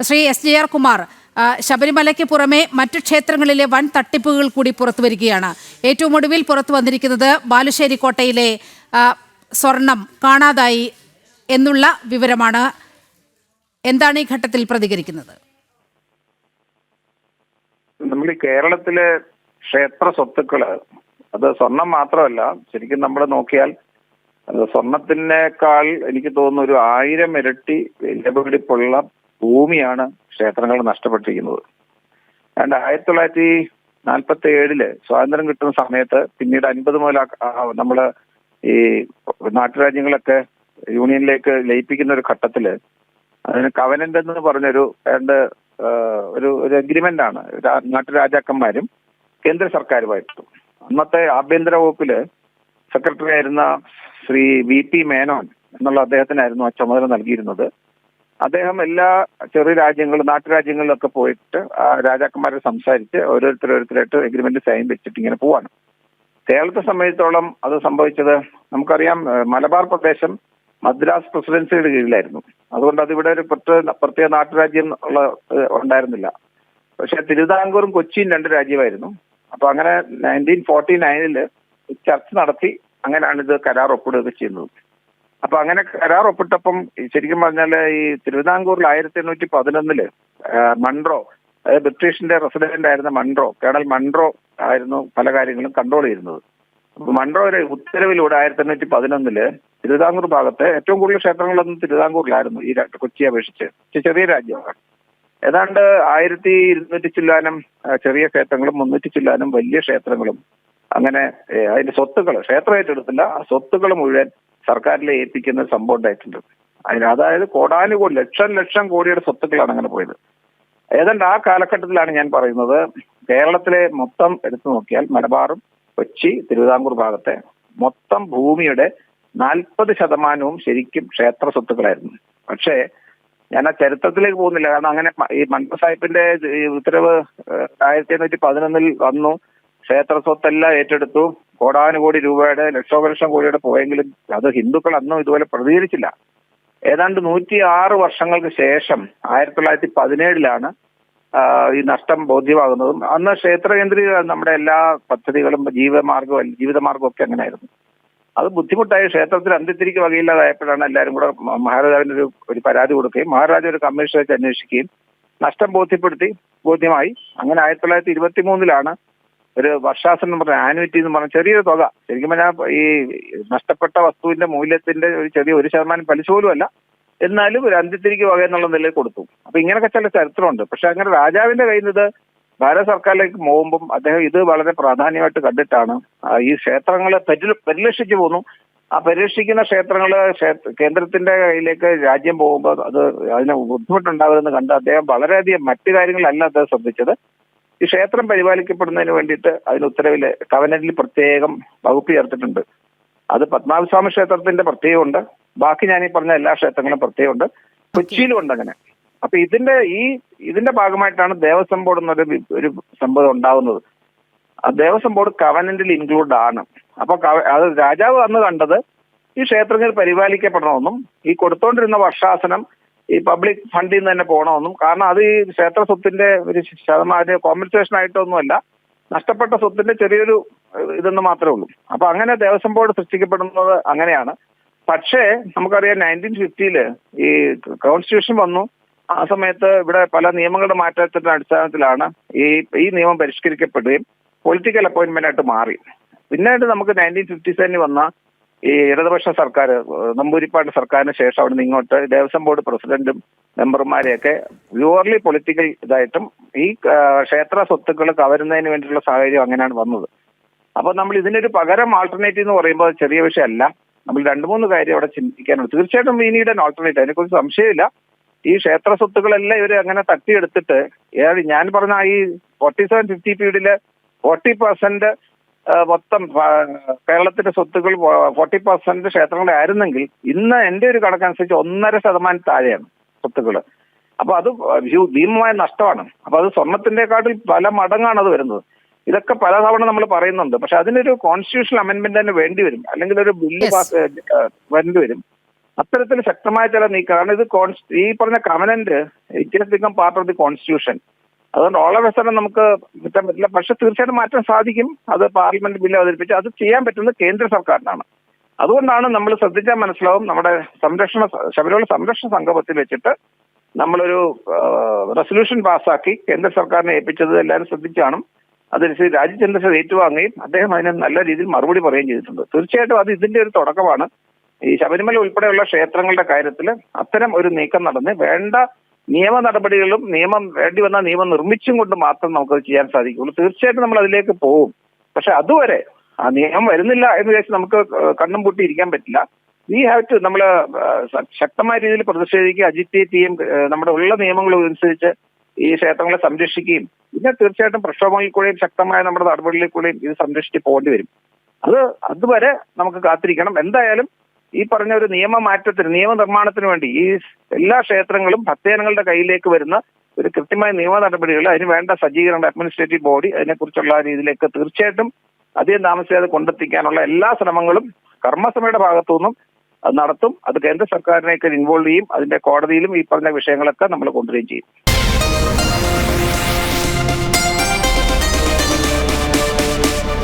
Shri SJR Kumar, ശബരിമലയ്ക്ക് പുറമെ മറ്റു ക്ഷേത്രങ്ങളിലെ വൻ തട്ടിപ്പുകൾ കൂടി പുറത്തു വരികയാണ്. ഏറ്റവും ഒടുവിൽ പുറത്തു വന്നിരിക്കുന്നത് ബാലുശ്ശേരി കോട്ടയിലെ സ്വർണം കാണാതായി എന്നുള്ള വിവരമാണ്. എന്താണ് ഈ ഘട്ടത്തിൽ പ്രതികരിക്കുന്നത്? നമ്മൾ കേരളത്തിലെ ക്ഷേത്ര സ്വത്തുക്കള് അത് സ്വർണം മാത്രമല്ല, ശരിക്കും നമ്മൾ നോക്കിയാൽ അത് സ്വർണത്തിനേക്കാൾ എനിക്ക് തോന്നുന്നു ഒരു 1000 ഇരട്ടി വിലപിടിപ്പുള്ള ഭൂമിയാണ് ക്ഷേത്രങ്ങൾ നഷ്ടപ്പെട്ടിരിക്കുന്നത്. 1947 സ്വാതന്ത്ര്യം കിട്ടുന്ന സമയത്ത് പിന്നീട് 50 മുതൽ നമ്മള് ഈ നാട്ടുരാജ്യങ്ങളൊക്കെ യൂണിയനിലേക്ക് ലയിപ്പിക്കുന്ന ഒരു ഘട്ടത്തില് അതിന് കവനന്റ് എന്ന് പറഞ്ഞൊരു ഒരു അഗ്രിമെന്റ് ആണ് നാട്ടുരാജാക്കന്മാരും കേന്ദ്ര സർക്കാരുമായിട്ടും. അന്നത്തെ ആഭ്യന്തര വകുപ്പില് സെക്രട്ടറി ആയിരുന്ന ശ്രീ VP മേനോൻ എന്നുള്ള അദ്ദേഹത്തിനായിരുന്നു ആ ചുമതല നൽകിയിരുന്നത്. അദ്ദേഹം എല്ലാ ചെറിയ രാജ്യങ്ങളും നാട്ടുരാജ്യങ്ങളിലൊക്കെ പോയിട്ട് ആ രാജാക്കന്മാരെ സംസാരിച്ച് ഓരോരുത്തരായിട്ട് എഗ്രിമെന്റ് സൈൻ വെച്ചിട്ട് ഇങ്ങനെ പോവാണ്. കേരളത്തെ സംബന്ധിച്ചോളം അത് സംഭവിച്ചത് നമുക്കറിയാം. മലബാർ പ്രദേശം മദ്രാസ് പ്രസിഡൻസിയുടെ കീഴിലായിരുന്നു. അതുകൊണ്ട് അതിവിടെ ഒരു പ്രത്യേക നാട്ടുരാജ്യം ഉണ്ടായിരുന്നില്ല. പക്ഷെ തിരുവിതാംകൂറും കൊച്ചിയും 2 രാജ്യമായിരുന്നു. അപ്പൊ അങ്ങനെ 1949 ചർച്ച നടത്തി അങ്ങനെയാണ് ഇത് കരാർ ഒപ്പിടുകയൊക്കെ ചെയ്യുന്നത്. അപ്പൊ അങ്ങനെ കരാർ ഒപ്പിട്ടപ്പം ശരിക്കും പറഞ്ഞാല് ഈ തിരുവിതാംകൂറിൽ 1811 മൺട്രോ, അതായത് ബ്രിട്ടീഷിന്റെ റെസിഡന്റ് ആയിരുന്ന കേണൽ മൺട്രോ ആയിരുന്നു പല കാര്യങ്ങളും കൺട്രോൾ ചെയ്യുന്നത്. മൺട്രോ ഒരു ഉത്തരവിലൂടെ 1811 തിരുവിതാംകൂർ ഭാഗത്തെ ഏറ്റവും കൂടുതൽ ക്ഷേത്രങ്ങളൊന്നും തിരുവിതാംകൂറിലായിരുന്നു, ഈ കൊച്ചിയെ അപേക്ഷിച്ച്. ചെറിയ രാജ്യമാണ്. ഏതാണ്ട് 1200 ചില്ലാനം ചെറിയ ക്ഷേത്രങ്ങളും 300 ചില്ലാനം വലിയ ക്ഷേത്രങ്ങളും അങ്ങനെ അതിന്റെ സ്വത്തുക്കൾ ക്ഷേത്രം ഏറ്റെടുത്തില്ല, ആ സ്വത്തുക്കൾ മുഴുവൻ സർക്കാരിലെ ഏൽപ്പിക്കുന്ന സംഭവം ഉണ്ടായിട്ടുണ്ട്. അതായത് കോടാനുകോടി ലക്ഷം കോടിയുടെ സ്വത്തുക്കളാണ് അങ്ങനെ പോയത്. ഏതാണ്ട് ആ കാലഘട്ടത്തിലാണ് ഞാൻ പറയുന്നത് കേരളത്തിലെ മൊത്തം എടുത്തു നോക്കിയാൽ മലബാറും കൊച്ചി തിരുവിതാംകൂർ ഭാഗത്തെ മൊത്തം ഭൂമിയുടെ 40% ശരിക്കും ക്ഷേത്ര സ്വത്തുക്കളായിരുന്നു. പക്ഷേ ഞാൻ ആ ചരിത്രത്തിലേക്ക് പോകുന്നില്ല, കാരണം അങ്ങനെ ഈ മൺട്രോ സാഹിബിന്റെ ഉത്തരവ് 1811 വന്നു. ക്ഷേത്ര സ്വത്തെല്ലാം ഏറ്റെടുത്തു. കോടാനുകോടി രൂപയുടെ ലക്ഷം കോടിയുടെ പോയെങ്കിലും അത് ഹിന്ദുക്കൾ അന്നും ഇതുപോലെ പ്രതികരിച്ചില്ല. ഏതാണ്ട് 106 വർഷങ്ങൾക്ക് ശേഷം 1917 ഈ നഷ്ടം ബോധ്യമാകുന്നതും. അന്ന് ക്ഷേത്ര കേന്ദ്രീകൃത നമ്മുടെ എല്ലാ പദ്ധതികളും ജീവിതമാർഗവും ഒക്കെ അങ്ങനെയായിരുന്നു. അത് ബുദ്ധിമുട്ടായി. ക്ഷേത്രത്തിൽ അന്ത്യത്തിരിക്ക് വകയില്ലാതായപ്പോഴാണ് എല്ലാവരും കൂടെ മഹാരാജാവിന് ഒരു പരാതി കൊടുക്കുകയും മഹാരാജ ഒരു കമ്മീഷൻ വെച്ച് അന്വേഷിക്കുകയും നഷ്ടം ബോധ്യമായി. അങ്ങനെ 1923 ഒരു വർഷാസനം എന്ന് പറഞ്ഞ ആനുവിറ്റി എന്ന് പറഞ്ഞ ചെറിയൊരു തുക, ശരിക്കും പറഞ്ഞാൽ ഈ നഷ്ടപ്പെട്ട വസ്തുവിന്റെ മൂല്യത്തിന്റെ ഒരു 1% പലിശ പോലും അല്ല, എന്നാലും ഒരു അന്ത്യത്തിരിക്ക് വക എന്നുള്ള നിലയിൽ കൊടുത്തു. അപ്പൊ ഇങ്ങനെയൊക്കെ ചില ചരിത്രമുണ്ട്. പക്ഷെ അങ്ങനെ രാജാവിന്റെ കയ്യിൽ നിന്ന് ഇത് ഭാരത സർക്കാരിലേക്ക് പോകുമ്പം അദ്ദേഹം ഇത് വളരെ പ്രാധാന്യമായിട്ട് കണ്ടിട്ടാണ് ഈ ക്ഷേത്രങ്ങളെ പരിരക്ഷിച്ചു പോന്നു. ആ പരിരക്ഷിക്കുന്ന ക്ഷേത്രങ്ങള് കേന്ദ്രത്തിന്റെ കയ്യിലേക്ക് രാജ്യം പോകുമ്പോൾ അതിന് ബുദ്ധിമുട്ടുണ്ടാകുമെന്ന് കണ്ട് അദ്ദേഹം വളരെയധികം മറ്റു കാര്യങ്ങളല്ല അദ്ദേഹം ശ്രദ്ധിച്ചത്. ഈ ക്ഷേത്രം പരിപാലിക്കപ്പെടുന്നതിന് വേണ്ടിയിട്ട് അതിന് ഉത്തരവില് കവനന്റിൽ പ്രത്യേകം വകുപ്പ് ചേർത്തിട്ടുണ്ട്. അത് പത്മനാഭസ്വാമി ക്ഷേത്രത്തിന്റെ പ്രത്യേകമുണ്ട്, ബാക്കി ഞാൻ ഈ പറഞ്ഞ എല്ലാ ക്ഷേത്രങ്ങളും പ്രത്യേകമുണ്ട്, കൊച്ചിയിലും ഉണ്ട് അങ്ങനെ. അപ്പൊ ഇതിന്റെ ഭാഗമായിട്ടാണ് ദേവസ്വം ബോർഡ് എന്നൊരു സംഭവം ഉണ്ടാവുന്നത്. ആ ദേവസ്വം ബോർഡ് കവനന്റിൽ ഇൻക്ലൂഡ് ആണ്. അപ്പൊ അത് രാജാവ് അന്ന് കണ്ടത് ഈ ക്ഷേത്രങ്ങൾ പരിപാലിക്കപ്പെടണമെന്നും ഈ കൊടുത്തോണ്ടിരുന്ന വർഷാസനം ഈ പബ്ലിക് ഫണ്ടിൽ നിന്ന് തന്നെ പോകണമെന്നും, കാരണം അത് ഈ ക്ഷേത്ര സ്വത്തിന്റെ ഒരു ശതമാനം കോമ്പൻസേഷൻ ആയിട്ടൊന്നുമല്ല, നഷ്ടപ്പെട്ട സ്വത്തിന്റെ ചെറിയൊരു ഇതെന്ന് മാത്രമേ ഉള്ളൂ. അപ്പൊ അങ്ങനെ ദേവസ്വം ബോർഡ് സൃഷ്ടിക്കപ്പെടുന്നത് അങ്ങനെയാണ്. പക്ഷേ നമുക്കറിയാം 1950 ഈ കോൺസ്റ്റിറ്റ്യൂഷൻ വന്നു. ആ സമയത്ത് ഇവിടെ പല നിയമങ്ങളുടെ മാറ്റത്തിന്റെ അടിസ്ഥാനത്തിലാണ് ഈ നിയമം പരിഷ്കരിക്കപ്പെടുകയും പൊളിറ്റിക്കൽ അപ്പോയിന്റ്മെന്റ് ആയിട്ട് മാറി. പിന്നീട് നമുക്ക് 1957 വന്ന ഈ ഇടതുപക്ഷ സർക്കാർ, നമ്പൂരിപ്പാട് സർക്കാരിന് ശേഷം അവിടെ നിന്ന് ഇങ്ങോട്ട് ദേവസ്വം ബോർഡ് പ്രസിഡന്റും മെമ്പർമാരെയൊക്കെ പ്യൂർലി പൊളിറ്റിക്കൽ ഇതായിട്ടും ഈ ക്ഷേത്ര സ്വത്തുക്കൾ കവരുന്നതിന് വേണ്ടിയിട്ടുള്ള സാഹചര്യം അങ്ങനെയാണ് വന്നത്. അപ്പൊ നമ്മൾ ഇതിനൊരു പകരം ആൾട്ടർനേറ്റീവ് എന്ന് പറയുമ്പോൾ ചെറിയ വിഷയമല്ല. നമ്മൾ 2-3 കാര്യം അവിടെ ചിന്തിക്കാനുണ്ട്. തീർച്ചയായിട്ടും വി നീഡ് ആൻ ആൾട്ടർനേറ്റീവ്, അതിനെക്കുറിച്ച് സംശയമില്ല. ഈ ക്ഷേത്ര സ്വത്തുക്കളെല്ലാം ഇവര് അങ്ങനെ തട്ടിയെടുത്തിട്ട് ഞാൻ പറഞ്ഞ ഈ 4750 പീരീഡില് 40% മൊത്തം കേരളത്തിന്റെ സ്വത്തുക്കൾ 40% ക്ഷേത്രങ്ങളെ ആയിരുന്നെങ്കിൽ ഇന്ന് എന്റെ ഒരു കണക്കനുസരിച്ച് 1.5% താഴെയാണ് സ്വത്തുക്കൾ. അപ്പൊ അത് ഭീമമായ നഷ്ടമാണ്. അപ്പൊ അത് സ്വർണത്തിന്റെക്കാട്ടിൽ പല മടങ്ങാണ് അത് വരുന്നത്. ഇതൊക്കെ പലതവണ നമ്മൾ പറയുന്നുണ്ട്. പക്ഷെ അതിനൊരു കോൺസ്റ്റിറ്റ്യൂഷണൽ അമെന്റ്മെന്റ് തന്നെ വേണ്ടി വരും, അല്ലെങ്കിൽ ഒരു ബില്ല് വേണ്ടി വരും. അത്തരത്തിൽ ശക്തമായ ചില നീക്കം, കാരണം ഇത് ഈ പറഞ്ഞ covenant it has become part of the constitution. അതുകൊണ്ട് ഓൾ ഓഫ് എ സഡൻ നമുക്ക് മാറ്റാൻ പറ്റില്ല. പക്ഷെ തീർച്ചയായിട്ടും മാറ്റാൻ സാധിക്കും. അത് പാർലമെന്റ് ബില്ല് അവതരിപ്പിച്ച് അത് ചെയ്യാൻ പറ്റുന്നത് കേന്ദ്ര സർക്കാരിനാണ്. അതുകൊണ്ടാണ് നമ്മൾ ശ്രദ്ധിച്ചാൽ മനസ്സിലാവും, നമ്മുടെ ശബരിമല സംരക്ഷണ സംഗമത്തിൽ വെച്ചിട്ട് നമ്മളൊരു റെസൊല്യൂഷൻ പാസ്സാക്കി കേന്ദ്ര സർക്കാരിനെ ഏൽപ്പിച്ചത് എല്ലാവരും ശ്രദ്ധിച്ചു കാണും. അതനുസരിച്ച് രാജീവ് ചന്ദ്രശേഖർ ഏറ്റുവാങ്ങുകയും അദ്ദേഹം അതിന് നല്ല രീതിയിൽ മറുപടി പറയുകയും ചെയ്തിട്ടുണ്ട്. തീർച്ചയായിട്ടും അത് ഇതിന്റെ ഒരു തുടക്കമാണ്. ഈ ശബരിമല ഉൾപ്പെടെയുള്ള ക്ഷേത്രങ്ങളുടെ കാര്യത്തിൽ അത്തരം ഒരു നീക്കം നടന്ന് വേണ്ട നിയമ നടപടികളും വേണ്ടി വന്ന നിയമം നിർമ്മിച്ചും കൊണ്ട് മാത്രം നമുക്കത് ചെയ്യാൻ സാധിക്കുള്ളൂ. തീർച്ചയായിട്ടും നമ്മൾ അതിലേക്ക് പോകും. പക്ഷെ അതുവരെ ആ നിയമം വരുന്നില്ല എന്ന് വിചാരിച്ച് നമുക്ക് കണ്ണും പൂട്ടി ഇരിക്കാൻ പറ്റില്ല. വി ഹാവ് ടു നമ്മൾ ശക്തമായ രീതിയിൽ പ്രതിഷേധിക്കുക, അജിറ്റേറ്റ് ചെയ്യും, നമ്മുടെ ഉള്ള നിയമങ്ങൾ അനുസരിച്ച് ഈ ക്ഷേത്രങ്ങളെ സംരക്ഷിക്കുകയും പിന്നെ തീർച്ചയായിട്ടും പ്രക്ഷോഭങ്ങളിൽ കൂടെയും ശക്തമായ നമ്മുടെ നടപടികളിൽ കൂടെയും ഇത് സംരക്ഷിച്ച് പോകേണ്ടി വരും. അതുവരെ നമുക്ക് കാത്തിരിക്കണം. എന്തായാലും ഈ പറഞ്ഞ ഒരു നിയമനിർമ്മാണത്തിന് വേണ്ടി ഈ എല്ലാ ക്ഷേത്രങ്ങളും ഭക്തജനങ്ങളുടെ കയ്യിലേക്ക് വരുന്ന ഒരു കൃത്യമായ നിയമ നടപടികൾ, അതിന് വേണ്ട സജ്ജീകരണ അഡ്മിനിസ്ട്രേറ്റീവ് ബോഡി അതിനെക്കുറിച്ചുള്ള രീതിയിലേക്ക് തീർച്ചയായിട്ടും അധികം താമസിയാതെ കൊണ്ടെത്തിക്കാനുള്ള എല്ലാ ശ്രമങ്ങളും കർമ്മസഭയുടെ ഭാഗത്തുനിന്നും അത് നടത്തും. അത് കേന്ദ്ര സർക്കാരിനേക്ക് ഇൻവോൾവ് ചെയ്യും. അതിന്റെ കോടതിയിലും ഈ പറഞ്ഞ വിഷയങ്ങളൊക്കെ നമ്മൾ കൊണ്ടുവരികയും ചെയ്യും.